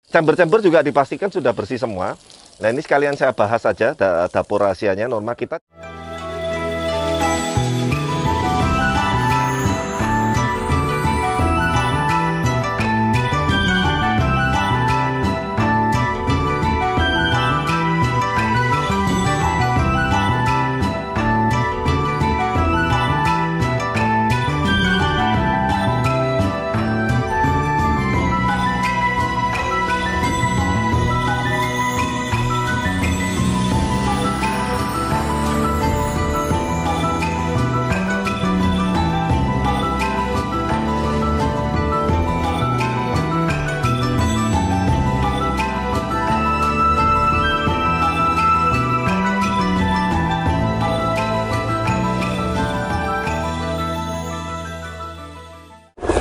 Chamber-chamber juga dipastikan sudah bersih semua. Nah, ini sekalian saya bahas saja dapur rahasianya Norma kita.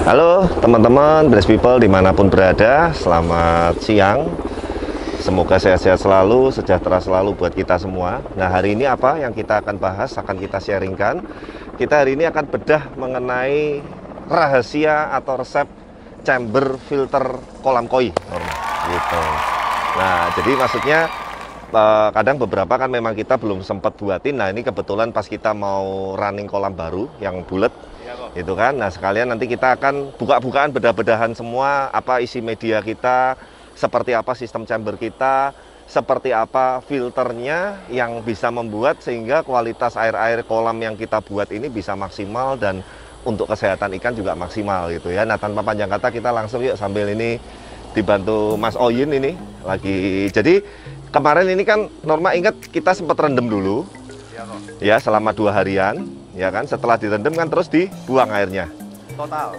Halo teman-teman Brass People dimanapun berada, selamat siang. Semoga sehat-sehat selalu, sejahtera selalu buat kita semua. Nah, hari ini apa yang kita akan bahas, akan kita sharingkan. Kita hari ini akan bedah mengenai rahasia atau resep chamber filter kolam koi gitu. Nah, jadi maksudnya kadang beberapa kan memang kita belum sempat buatin. Nah, ini kebetulan pas kita mau running kolam baru yang bulat itu kan. Nah, sekalian nanti kita akan buka-bukaan, bedah-bedahan semua apa isi media kita, seperti apa sistem chamber kita, seperti apa filternya yang bisa membuat sehingga kualitas air-air kolam yang kita buat ini bisa maksimal dan untuk kesehatan ikan juga maksimal gitu ya. Nah, tanpa panjang kata kita langsung yuk, sambil ini dibantu Mas Oyin ini lagi. Jadi kemarin ini kan Norma ingat kita sempat rendam dulu ya selama 2 harian ya kan. Setelah direndam kan terus dibuang airnya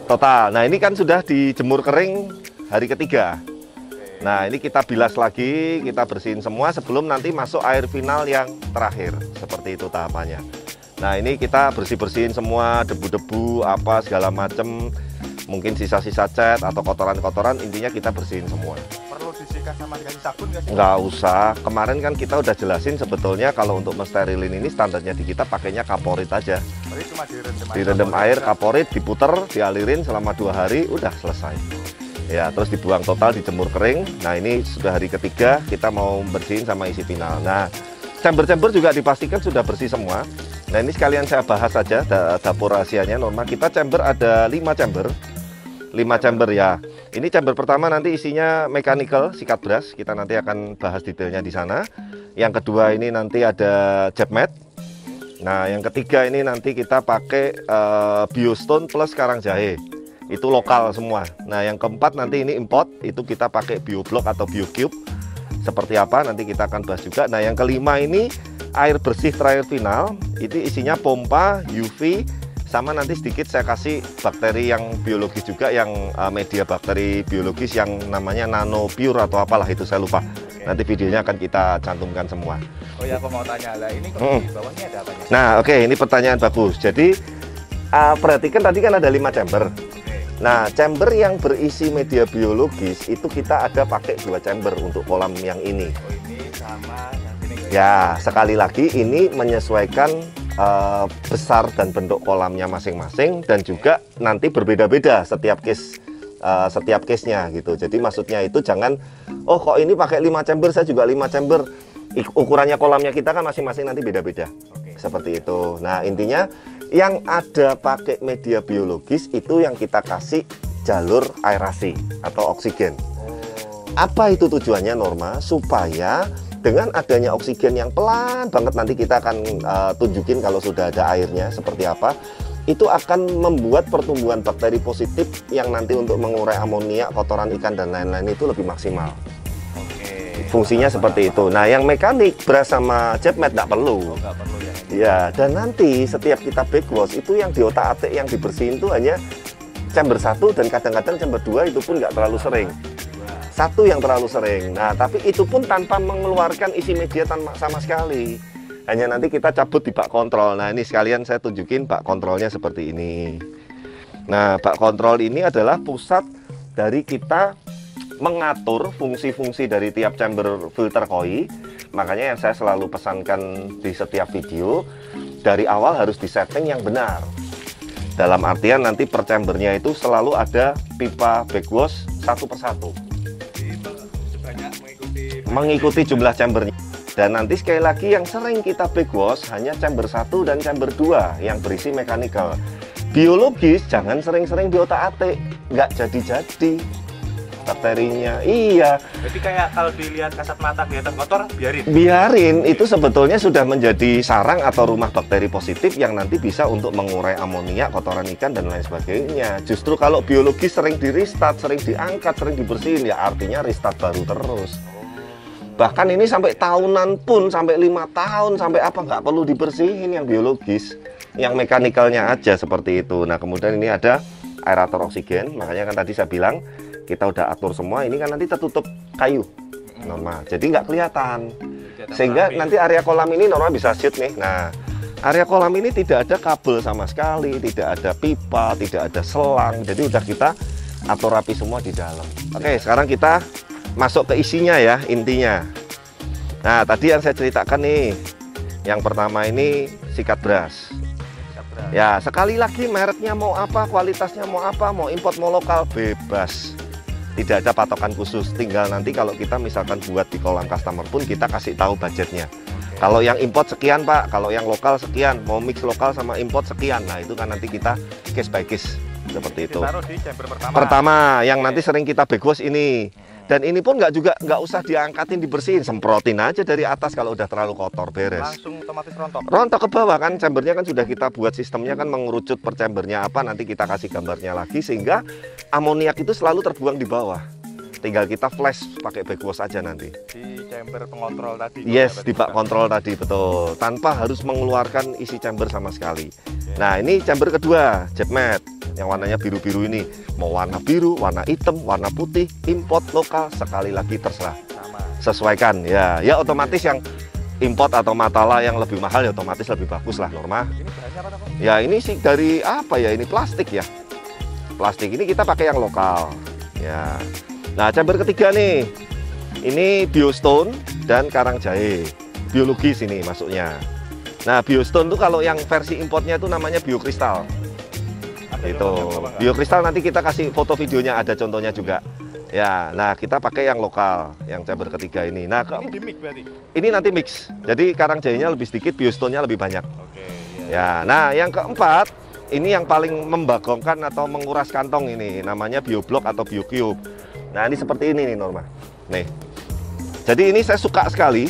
total. Nah, ini kan sudah dijemur kering hari ketiga. Nah, ini kita bilas lagi, kita bersihin semua sebelum nanti masuk air final yang terakhir. Seperti itu tahapannya. Nah, ini kita bersih-bersihin semua debu-debu apa segala macem, mungkin sisa-sisa cat atau kotoran-kotoran, intinya kita bersihin semua. Perlu disikat sama dikasih sabun nggak sih? Nggak usah. Kemarin kan kita udah jelasin sebetulnya kalau untuk mensterilin ini standarnya di kita pakainya kaporit aja. Berarti cuma direndam air kaporit, diputer, dialirin selama 2 hari, udah selesai. Ya, terus dibuang total, dijemur kering. Nah, ini sudah hari ketiga, kita mau bersihin sama isi final. Nah, chamber-chamber juga dipastikan sudah bersih semua. Nah, ini sekalian saya bahas saja dapur rahasianya Norma. Kita chamber ada 5 chamber. 5 chamber ya. Ini chamber pertama nanti isinya mechanical sikat brass. Kita nanti akan bahas detailnya di sana. Yang kedua ini nanti ada jet mat. Nah, yang ketiga ini nanti kita pakai biostone plus karang jahe. Itu lokal semua. Nah, yang keempat nanti ini import. Itu kita pakai bioblock atau biocube. Seperti apa nanti kita akan bahas juga. Nah, yang kelima ini air bersih terakhir final. Itu isinya pompa, UV, sama nanti sedikit saya kasih bakteri yang biologis juga, yang media bakteri biologis yang namanya nano pure atau apalah itu saya lupa. Nanti videonya akan kita cantumkan semua. Oh ya, aku mau tanya lah, ini kalau di bawahnya ada apa? Nah, oke, ini pertanyaan bagus. Jadi perhatikan tadi kan ada 5 chamber. Nah, chamber yang berisi media biologis itu kita ada pakai 2 chamber untuk kolam yang ini. Oh, ini sama yang ini. Ya, sekali lagi ini menyesuaikan besar dan bentuk kolamnya masing-masing dan juga nanti berbeda-beda setiap case-nya gitu. Jadi maksudnya itu jangan, oh kok ini pakai 5 chamber, saya juga 5 chamber. Ukurannya kolamnya kita kan masing-masing nanti beda-beda. Seperti itu. Nah, intinya yang ada pakai media biologis itu yang kita kasih jalur aerasi atau oksigen. Apa itu tujuannya Norma? Supaya dengan adanya oksigen yang pelan banget, nanti kita akan tunjukin kalau sudah ada airnya seperti apa, itu akan membuat pertumbuhan bakteri positif yang nanti untuk mengurai amonia, kotoran ikan dan lain-lain itu lebih maksimal. Fungsinya seperti itu. Nah, yang mekanik brass sama jet mat nggak perlu. Nggak perlu ya. Ya, dan nanti setiap kita backwash itu yang diotak-atik yang dibersihin itu hanya chamber 1 dan kadang-kadang chamber 2 itu pun nggak terlalu sering. 1 yang terlalu sering. Nah, tapi itu pun tanpa mengeluarkan isi media sama sekali. Hanya nanti kita cabut di bak kontrol. Nah, ini sekalian saya tunjukin bak kontrolnya seperti ini. Nah, bak kontrol ini adalah pusat dari kita mengatur fungsi-fungsi dari tiap chamber filter koi. Makanya yang saya selalu pesankan di setiap video, dari awal harus disetting yang benar. Dalam artian nanti per chambernya itu selalu ada pipa backwash 1 per 1. mengikuti jumlah chambernya. Dan nanti sekali lagi yang sering kita backwash hanya chamber 1 dan chamber 2 yang berisi mechanical. Biologis jangan sering-sering diotak-atik, nggak jadi-jadi bakterinya. Iya. Jadi kayak kalau dilihat kasat mata kelihatan kotor, biarin. Biarin, itu sebetulnya sudah menjadi sarang atau rumah bakteri positif yang nanti bisa untuk mengurai amonia, kotoran ikan dan lain sebagainya. Justru kalau biologis sering di restart, sering diangkat, sering dibersihin, ya artinya restart baru terus. Bahkan ini sampai tahunan pun, sampai 5 tahun, sampai apa, nggak perlu dibersihin yang biologis. Yang mekanikalnya aja seperti itu. Nah, kemudian ini ada aerator oksigen. Makanya kan tadi saya bilang, kita udah atur semua. Ini kan nanti tertutup kayu normal. Jadi nggak kelihatan. Sehingga nanti area kolam ini normal bisa shoot nih. Nah, area kolam ini tidak ada kabel sama sekali, tidak ada pipa, tidak ada selang. Jadi udah kita atur rapi semua di dalam. Oke, sekarang kita masuk ke isinya ya, intinya. Nah, tadi yang saya ceritakan nih, yang pertama ini sikat brush. Ya, sekali lagi mereknya mau apa, kualitasnya mau apa, mau import mau lokal, bebas. Tidak ada patokan khusus, tinggal nanti kalau kita misalkan buat di kolam customer pun kita kasih tahu budgetnya. Kalau yang import sekian Pak, kalau yang lokal sekian, mau mix lokal sama import sekian. Nah, itu kan nanti kita case by case seperti itu. Ditaruh di chamber pertama. Pertama, yang nanti sering kita backwash ini. Dan ini pun nggak usah diangkatin, dibersihin, semprotin aja dari atas kalau udah terlalu kotor, beres. Langsung otomatis rontok. Rontok ke bawah kan, chambernya kan sudah kita buat sistemnya kan mengerucut per chambernya apa, nanti kita kasih gambarnya lagi sehingga amoniak itu selalu terbuang di bawah. Tinggal kita flash pakai backwash aja nanti. Di chamber pengontrol tadi. Yes, di bak kontrol tadi, betul. Tanpa harus mengeluarkan isi chamber sama sekali. Nah, ini chamber kedua, jet mat. Yang warnanya biru-biru ini. Mau warna biru, warna hitam, warna putih, import lokal, sekali lagi terserah. Sama. Sesuaikan, ya. Ya otomatis yang import atau Matala yang lebih mahal ya otomatis lebih bagus lah, Norma. Ini bahannya apa, Pak? Ya, ini sih dari apa ya? Ini plastik ya. Plastik ini kita pakai yang lokal. Ya. Nah, chamber ketiga nih. Ini biostone dan karang jahe. Biologis ini masuknya. Nah, biostone tuh kalau yang versi importnya itu namanya biokristal. Itu biokristal nanti kita kasih foto videonya, ada contohnya juga. Ya, nah kita pakai yang lokal, yang chamber ketiga ini. Nah, ini di mix berarti? Ini nanti mix. Jadi karang jahenya lebih sedikit, biostone-nya lebih banyak. Oke, ya. Nah, yang keempat, ini yang paling membagongkan atau menguras kantong ini, namanya bioblock atau biocube. Nah, ini seperti ini nih Norma. Nih. Jadi ini saya suka sekali.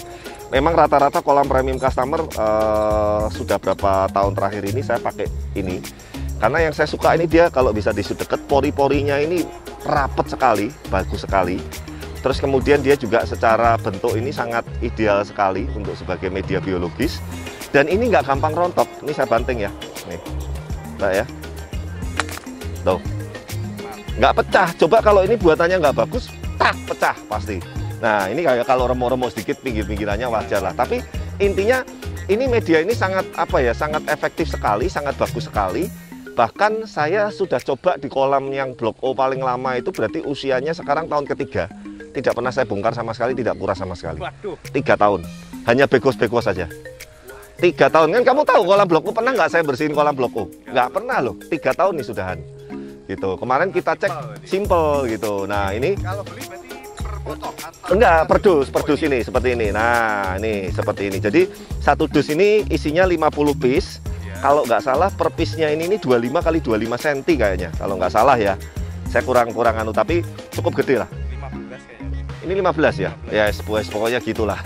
Memang rata-rata kolam premium customer sudah berapa tahun terakhir ini saya pakai ini. Karena yang saya suka ini dia kalau bisa disut deket, pori-porinya ini rapet sekali, bagus sekali. Terus kemudian dia juga secara bentuk ini sangat ideal sekali untuk sebagai media biologis. Dan ini nggak gampang rontok. Ini saya banting ya, nih, Mbak ya. Tuh, nggak pecah. Coba kalau ini buatannya nggak bagus, tak pecah pasti. Nah, ini kayak kalau remo-remo sedikit pinggir-pinggirannya wajar lah. Tapi intinya ini media ini sangat apa ya, sangat efektif sekali, sangat bagus sekali. Bahkan saya sudah coba di kolam yang blok O paling lama itu berarti usianya sekarang tahun ketiga. Tidak pernah saya bongkar sama sekali, tidak kuras sama sekali. 3 tahun. Hanya bekos-bekos saja. 3 tahun. Kan kamu tahu kolam blok O, pernah nggak saya bersihin kolam blok O? Nggak pernah loh. 3 tahun nih sudahan. Gitu. Kemarin kita cek simple gitu. Nah, ini kalau beli berarti per potong atau enggak, per dus ini seperti ini. Nah, ini seperti ini. Jadi satu dus ini isinya 50 piece. Kalau nggak salah per piece-nya ini 25 kali 25 cm kayaknya. Kalau nggak salah ya. Saya kurang anu, tapi cukup gede lah. 15 kayaknya. Ini 15 ya? 15. Ya, pokoknya gitulah.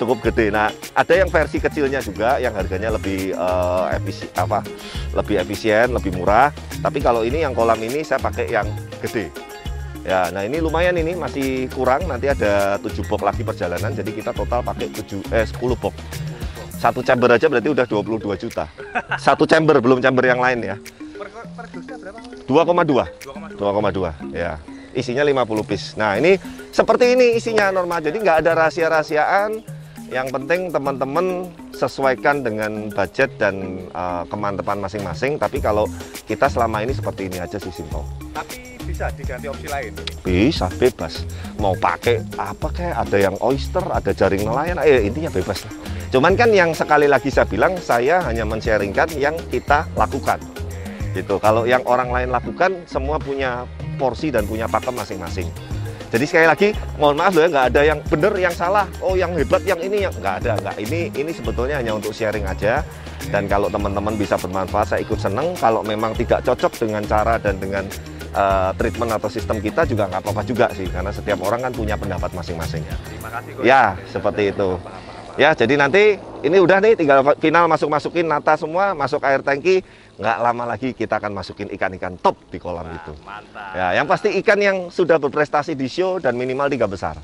Cukup gede. Nah, ada yang versi kecilnya juga yang harganya lebih lebih efisien, lebih murah. Tapi kalau ini yang kolam ini saya pakai yang gede. Ya, nah ini lumayan, ini masih kurang. Nanti ada 7 box lagi perjalanan. Jadi kita total pakai 10 box. Satu chamber aja berarti udah 22 juta. Satu chamber, belum chamber yang lain ya. Per dusnya berapa? 2,2. 2,2 ya. Isinya 50 piece. Nah, ini seperti ini isinya Norma. Jadi nggak ada rahasia-rahasiaan. Yang penting teman-teman sesuaikan dengan budget dan kemantepan masing-masing. Tapi kalau kita selama ini seperti ini aja sih, simple. Tapi bisa diganti opsi lain? Bisa, bebas. Mau pakai apa kayak, ada yang oyster, ada jaring nelayan, intinya bebas lah. Cuman kan yang sekali lagi saya bilang, saya hanya men-sharingkan yang kita lakukan. Gitu. Kalau yang orang lain lakukan, semua punya porsi dan punya pakem masing-masing. Jadi sekali lagi, mohon maaf loh ya, nggak ada yang benar, yang salah, oh yang hebat, yang ini, yang nggak ada, nggak. Ini sebetulnya hanya untuk sharing aja. Dan kalau teman-teman bisa bermanfaat, saya ikut seneng. Kalau memang tidak cocok dengan cara dan dengan treatment atau sistem kita juga nggak apa-apa juga sih, karena setiap orang kan punya pendapat masing-masing. Terima kasih. Ya, seperti itu. Ya, jadi nanti ini udah nih, tinggal final masukin nata semua, masuk air tangki. Nggak lama lagi kita akan masukin ikan-ikan top di kolam itu. Mantap. Ya, yang pasti ikan yang sudah berprestasi di show dan minimal 3 besar.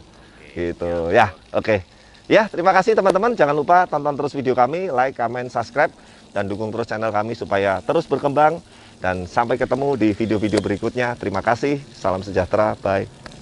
Gitu. Ya, oke. Ya, terima kasih teman-teman. Jangan lupa tonton terus video kami, like, comment, subscribe, dan dukung terus channel kami supaya terus berkembang. Dan sampai ketemu di video-video berikutnya. Terima kasih. Salam sejahtera. Bye.